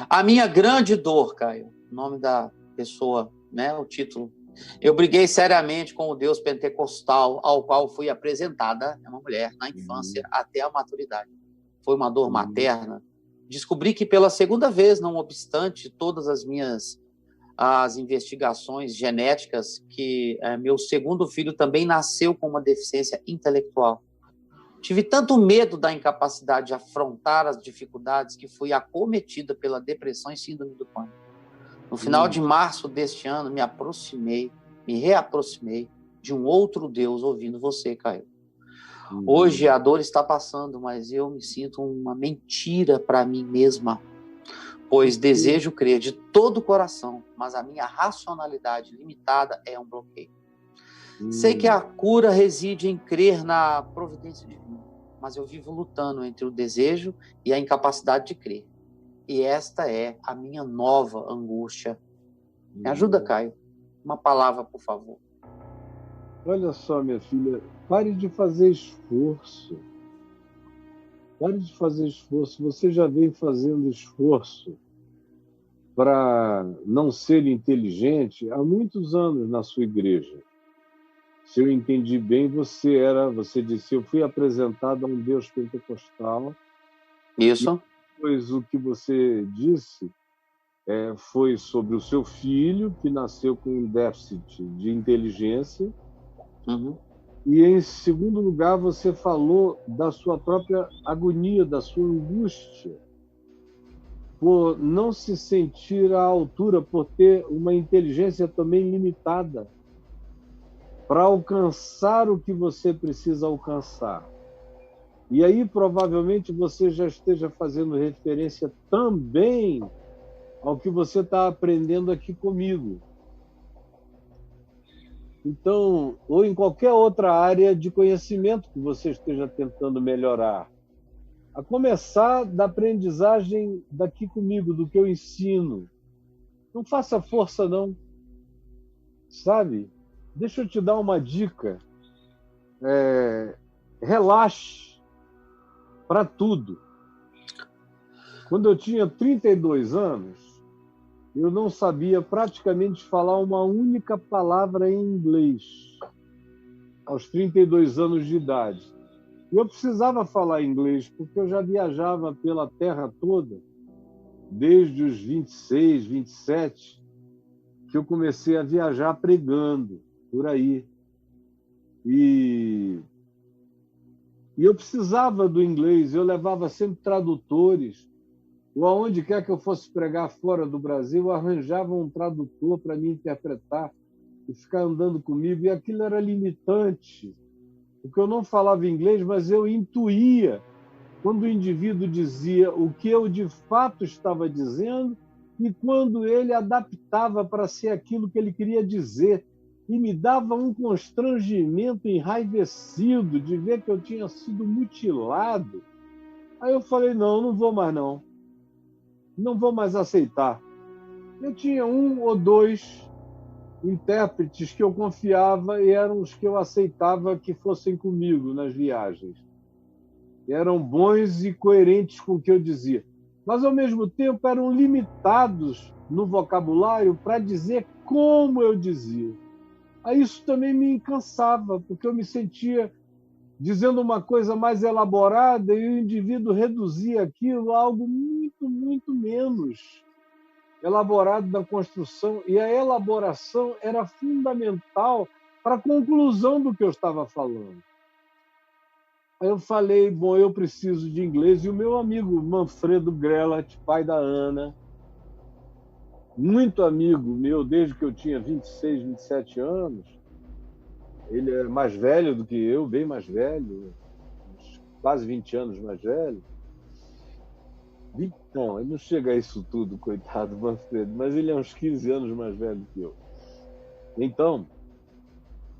A minha grande dor, Caio, o nome da pessoa, né, o título. Eu briguei seriamente com o Deus pentecostal ao qual fui apresentada, é uma mulher, na infância até a maturidade. Foi uma dor materna. Descobri que pela segunda vez, não obstante todas as investigações genéticas, que meu segundo filho também nasceu com uma deficiência intelectual. Tive tanto medo da incapacidade de afrontar as dificuldades que fui acometida pela depressão e síndrome do pânico. No final de março deste ano, me reaproximei de um outro Deus ouvindo você, Caio. Hoje a dor está passando, mas eu me sinto uma mentira para mim mesma, pois desejo crer de todo o coração, mas a minha racionalidade limitada é um bloqueio. Sei que a cura reside em crer na providência divina, mas eu vivo lutando entre o desejo e a incapacidade de crer. E esta é a minha nova angústia. Me ajuda, Caio. Uma palavra, por favor. Olha só, minha filha, pare de fazer esforço. Pare de fazer esforço. Você já vem fazendo esforço para não ser inteligente há muitos anos na sua igreja. Se eu entendi bem, você disse, eu fui apresentado a um Deus pentecostal. Isso. Pois o que você disse foi sobre o seu filho, que nasceu com um déficit de inteligência. E, em segundo lugar, você falou da sua própria agonia, da sua angústia, por não se sentir à altura, por ter uma inteligência também limitada para alcançar o que você precisa alcançar. E aí, provavelmente, você já esteja fazendo referência também ao que você está aprendendo aqui comigo. Então, ou em qualquer outra área de conhecimento que você esteja tentando melhorar. A começar da aprendizagem daqui comigo, do que eu ensino. Não faça força, não. Sabe? Deixa eu te dar uma dica. Relaxe para tudo. Quando eu tinha 32 anos, eu não sabia praticamente falar uma única palavra em inglês, aos 32 anos de idade. Eu precisava falar inglês, porque eu já viajava pela terra toda, desde os 26, 27, que eu comecei a viajar pregando por aí. E eu precisava do inglês, eu levava sempre tradutores, ou aonde quer que eu fosse pregar fora do Brasil, eu arranjava um tradutor para me interpretar e ficar andando comigo, e aquilo era limitante, porque eu não falava inglês, mas eu intuía quando o indivíduo dizia o que eu de fato estava dizendo e quando ele adaptava para ser aquilo que ele queria dizer, e me dava um constrangimento enraivecido de ver que eu tinha sido mutilado. Aí eu falei, não vou mais não. Não vou mais aceitar. Eu tinha um ou dois intérpretes que eu confiava e eram os que eu aceitava que fossem comigo nas viagens. Eram bons e coerentes com o que eu dizia. Mas, ao mesmo tempo, eram limitados no vocabulário para dizer como eu dizia. Aí isso também me cansava, porque eu me sentia dizendo uma coisa mais elaborada e o indivíduo reduzia aquilo a algo muito, muito menos elaborado na construção, e a elaboração era fundamental para a conclusão do que eu estava falando. Aí eu falei, bom, eu preciso de inglês, e o meu amigo Manfredo Grelat, pai da Ana, muito amigo meu desde que eu tinha 26, 27 anos, ele é mais velho do que eu, bem mais velho, quase 20 anos mais velho. Não, ele não chega a isso tudo, coitado, Manfredo, mas ele é uns 15 anos mais velho que eu. Então,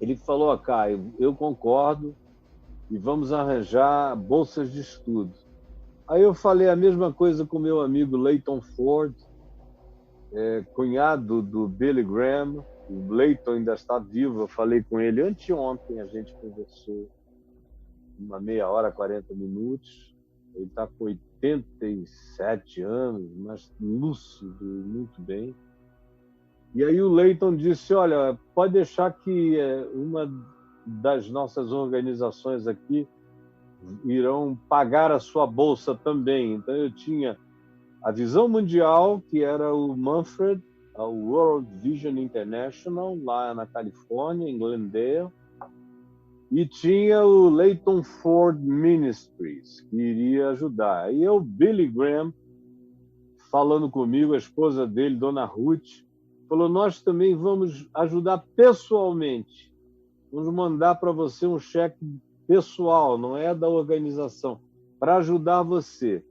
ele falou, Caio, eu concordo e vamos arranjar bolsas de estudo. Aí eu falei a mesma coisa com meu amigo Leighton Ford, cunhado do Billy Graham. O Leighton ainda está vivo, eu falei com ele anteontem, a gente conversou uma meia hora, 40 minutos. Ele está com 87 anos, mas lúcido, muito bem. E aí o Leighton disse, olha, pode deixar que uma das nossas organizações aqui irão pagar a sua bolsa também. Então eu tinha a Visão Mundial, que era o Manfred, a World Vision International, lá na Califórnia, em Glendale, e tinha o Leighton Ford Ministries, que iria ajudar. E eu, Billy Graham, falando comigo, a esposa dele, Dona Ruth, falou, nós também vamos ajudar pessoalmente. Vamos mandar para você um cheque pessoal, não é da organização, para ajudar você.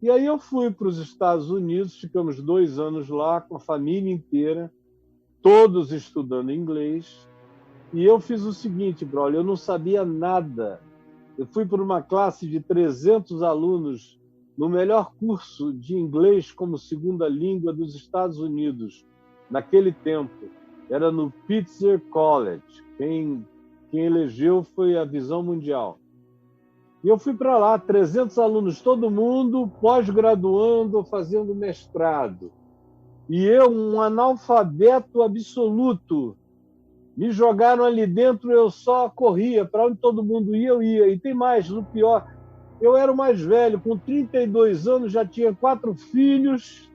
E aí eu fui para os Estados Unidos, ficamos 2 anos lá com a família inteira, todos estudando inglês. E eu fiz o seguinte, brother, eu não sabia nada. Eu fui para uma classe de 300 alunos no melhor curso de inglês como segunda língua dos Estados Unidos, naquele tempo. Era no Pitzer College. Quem elegeu foi a Visão Mundial. E eu fui para lá, 300 alunos, todo mundo pós-graduando ou fazendo mestrado. E eu, um analfabeto absoluto, me jogaram ali dentro, eu só corria, para onde todo mundo ia, eu ia. E tem mais, o pior, eu era o mais velho, com 32 anos, já tinha 4 filhos,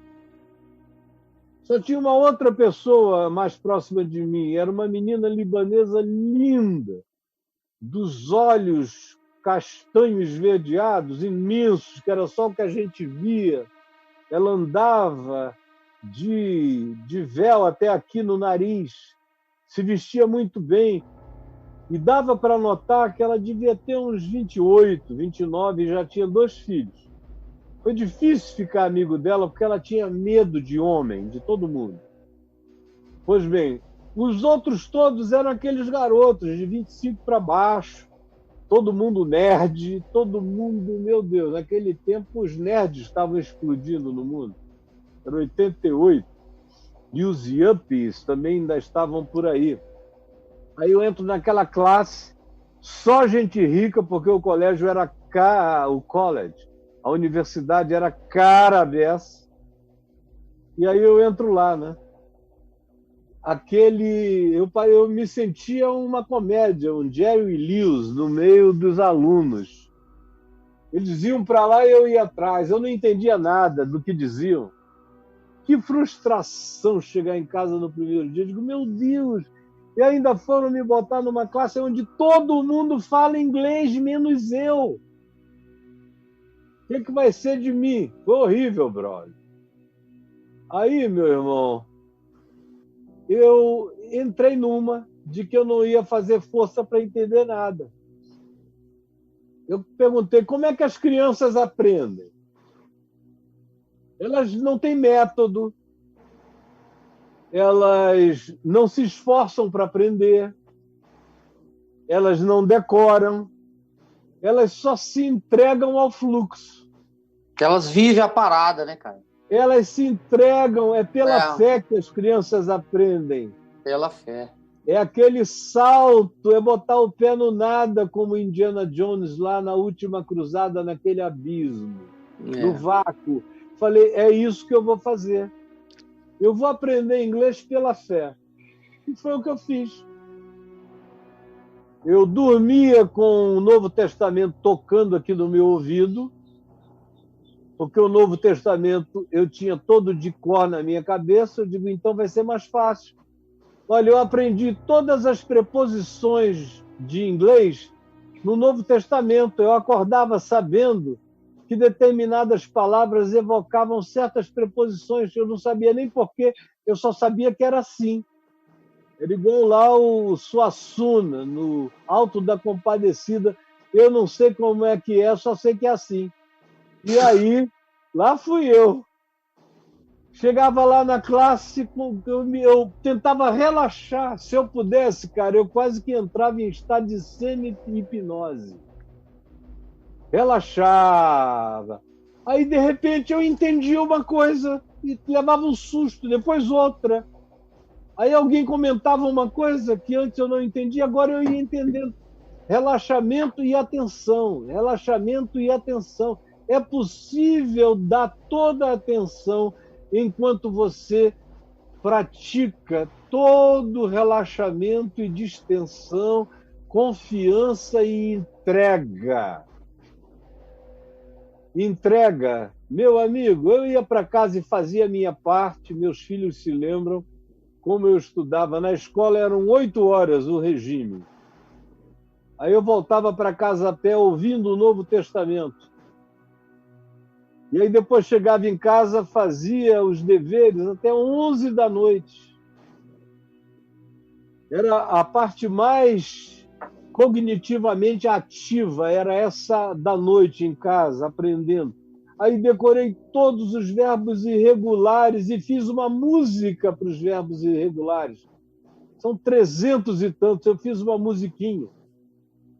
só tinha uma outra pessoa mais próxima de mim, era uma menina libanesa linda, dos olhos castanhos esverdeados, imensos, que era só o que a gente via. Ela andava de véu até aqui no nariz, se vestia muito bem, e dava para notar que ela devia ter uns 28, 29, e já tinha 2 filhos. Foi difícil ficar amigo dela, porque ela tinha medo de homem, de todo mundo. Pois bem, os outros todos eram aqueles garotos de 25 para baixo, todo mundo nerd, todo mundo, meu Deus, naquele tempo os nerds estavam explodindo no mundo. Era 88. E os yuppies também ainda estavam por aí. Aí eu entro naquela classe, só gente rica, porque o colégio era a universidade era cara a beça. E aí eu entro lá, né? Eu me sentia uma comédia, um Jerry Lewis no meio dos alunos. Eles iam para lá e eu ia atrás. Eu não entendia nada do que diziam. Que frustração chegar em casa no primeiro dia. Eu digo, meu Deus! E ainda foram me botar numa classe onde todo mundo fala inglês, menos eu. O que vai ser de mim? Foi horrível, brother. Aí, meu irmão, eu entrei numa de que eu não ia fazer força para entender nada. Eu perguntei, como é que as crianças aprendem? Elas não têm método, elas não se esforçam para aprender, elas não decoram, elas só se entregam ao fluxo. Elas vivem a parada, né, cara? Elas se entregam, é pela fé que as crianças aprendem. Pela fé. É aquele salto, é botar o pé no nada, como Indiana Jones lá na última cruzada, naquele abismo, no vácuo. Falei, é isso que eu vou fazer. Eu vou aprender inglês pela fé. E foi o que eu fiz. Eu dormia com o Novo Testamento tocando aqui no meu ouvido, porque o Novo Testamento eu tinha todo de cor na minha cabeça. Eu digo, então vai ser mais fácil. Olha, eu aprendi todas as preposições de inglês no Novo Testamento. Eu acordava sabendo que determinadas palavras evocavam certas preposições. Eu não sabia nem porquê, eu só sabia que era assim. Era igual lá o Suassuna, no Alto da Compadecida. Eu não sei como é que é, só sei que é assim. E aí, lá fui eu. Chegava lá na classe, eu tentava relaxar. Se eu pudesse, cara, eu quase que entrava em estado de semi-hipnose. Relaxava. Aí, de repente, eu entendia uma coisa e levava um susto, depois outra. Aí alguém comentava uma coisa que antes eu não entendia, agora eu ia entendendo. Relaxamento e atenção. Relaxamento e atenção. É possível dar toda a atenção enquanto você pratica todo relaxamento e distensão, confiança e entrega. Entrega. Meu amigo, eu ia para casa e fazia a minha parte, meus filhos se lembram, como eu estudava. Na escola eram 8 horas o regime. Aí eu voltava para casa a pé ouvindo o Novo Testamento. E aí depois chegava em casa, fazia os deveres até 11 da noite. Era a parte mais cognitivamente ativa, era essa da noite em casa, aprendendo. Aí decorei todos os verbos irregulares e fiz uma música para os verbos irregulares. São 300 e tantos, eu fiz uma musiquinha.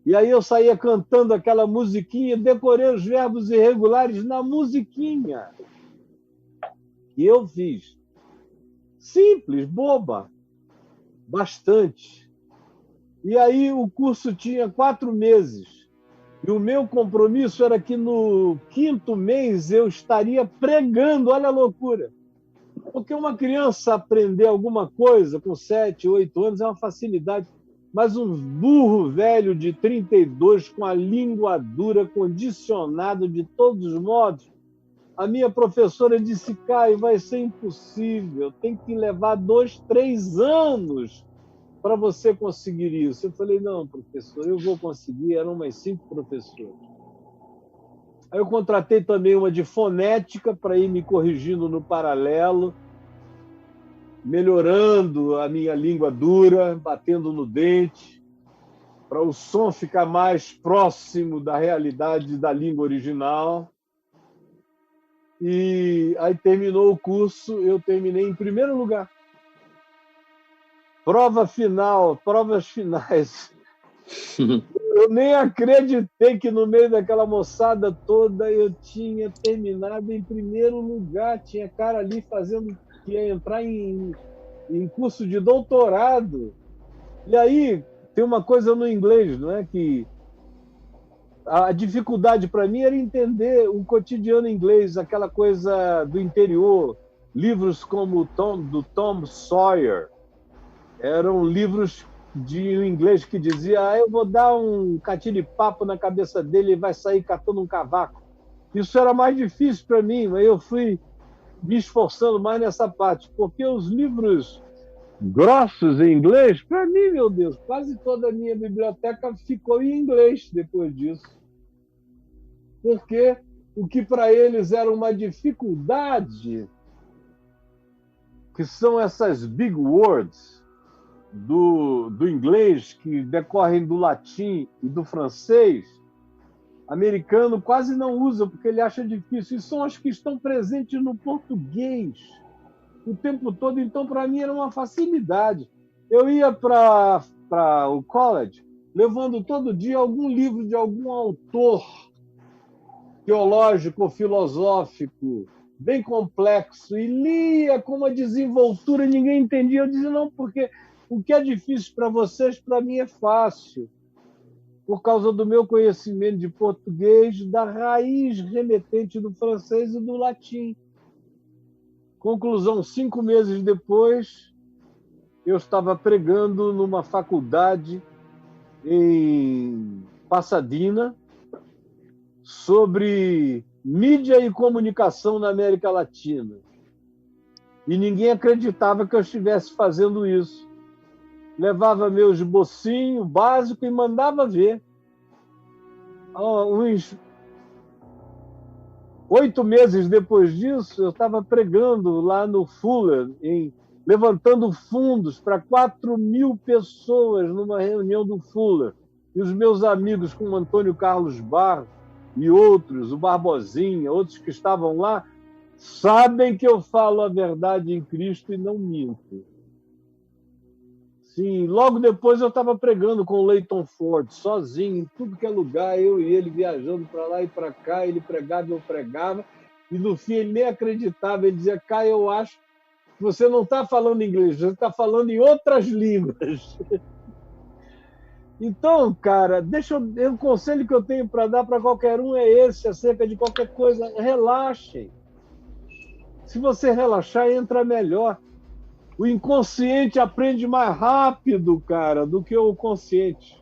E aí eu saía cantando aquela musiquinha, decorei os verbos irregulares na musiquinha. E eu fiz. Simples, boba. Bastante. E aí o curso tinha 4 meses. E o meu compromisso era que no 5º mês eu estaria pregando. Olha a loucura. Porque uma criança aprender alguma coisa com 7, 8 anos é uma facilidade. Mas um burro velho de 32, com a língua dura, condicionado de todos os modos, a minha professora disse: Caio, vai ser impossível, tem que levar 2, 3 anos para você conseguir isso. Eu falei: não, professor, eu vou conseguir. Eram umas 5 professoras. Aí eu contratei também uma de fonética para ir me corrigindo no paralelo, melhorando a minha língua dura, batendo no dente, para o som ficar mais próximo da realidade da língua original. E aí terminou o curso, eu terminei em primeiro lugar. Prova final, provas finais. Eu nem acreditei que no meio daquela moçada toda eu tinha terminado em primeiro lugar. Tinha cara ali fazendo que ia entrar em curso de doutorado. E aí tem uma coisa no inglês, não é? Que a dificuldade para mim era entender o cotidiano inglês, aquela coisa do interior. Livros como do Tom Sawyer eram livros de inglês que dizia: eu vou dar um catiripapo na cabeça dele e vai sair catando um cavaco. Isso era mais difícil para mim, mas eu fui me esforçando mais nessa parte, porque os livros grossos em inglês, para mim, meu Deus, quase toda a minha biblioteca ficou em inglês depois disso. Porque o que para eles era uma dificuldade, que são essas big words do inglês, que decorrem do latim e do francês, americano quase não usa, porque ele acha difícil. E são as que estão presentes no português o tempo todo. Então, para mim, era uma facilidade. Eu ia para o college levando todo dia algum livro de algum autor teológico ou filosófico bem complexo e lia com uma desenvoltura, ninguém entendia. Eu dizia: não, porque o que é difícil para vocês, para mim é fácil, por causa do meu conhecimento de português, da raiz remetente do francês e do latim. Conclusão: 5 meses depois, eu estava pregando numa faculdade em Pasadena sobre mídia e comunicação na América Latina. E ninguém acreditava que eu estivesse fazendo isso. Levava meu esbocinho básico e mandava ver. Uns 8 meses depois disso, eu estava pregando lá no Fuller, levantando fundos para 4.000 pessoas numa reunião do Fuller. E os meus amigos, como Antônio Carlos Barros e outros, o Barbosinha, outros que estavam lá, sabem que eu falo a verdade em Cristo e não minto. Sim, logo depois eu estava pregando com o Leighton Ford, sozinho, em tudo que é lugar, eu e ele viajando para lá e para cá, ele pregava, eu pregava, e no fim ele nem acreditava, ele dizia: Caio, eu acho que você não está falando inglês, você está falando em outras línguas. Então, cara, o conselho que eu tenho para dar para qualquer um é esse, acerca de qualquer coisa. Relaxem. Se você relaxar, entra melhor. O inconsciente aprende mais rápido, cara, do que o consciente.